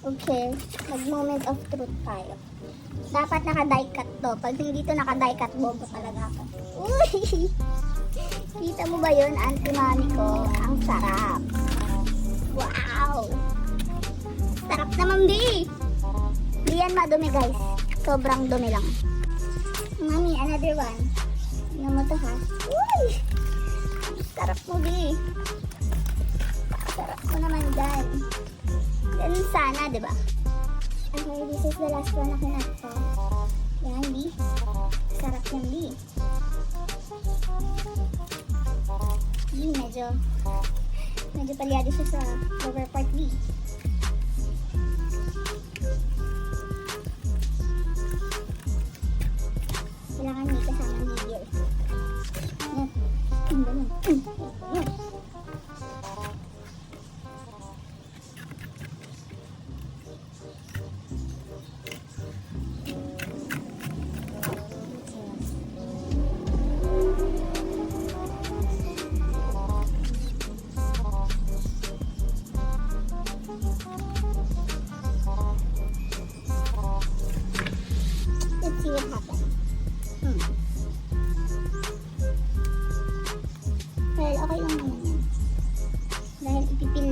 Okay, mag-moment of truth tayo. Dapat naka-die cut to. Pag hindi to naka-die cut, bobo talaga ako. Uy! Kita mo ba yun, auntie mami ko? Ang sarap. Wow! Sarap naman, Bi! Di yan madumi, guys. Sobrang dumi lang. Mami, another one. Ano mo to, ha? Uy! Sarap mo, Bi. Sarap mo naman dyan. Ganun sana, di ba? Okay, this is the last one na kinakta. Yan, Bi. Sarap yan, Bi. Bi, medyo palyado siya sa lower part, Bi. Kailangan may kasamang video. Yan. Ganun. Ganun. Let's see what happens. Well, okay lang naman yan. Dahil ipipil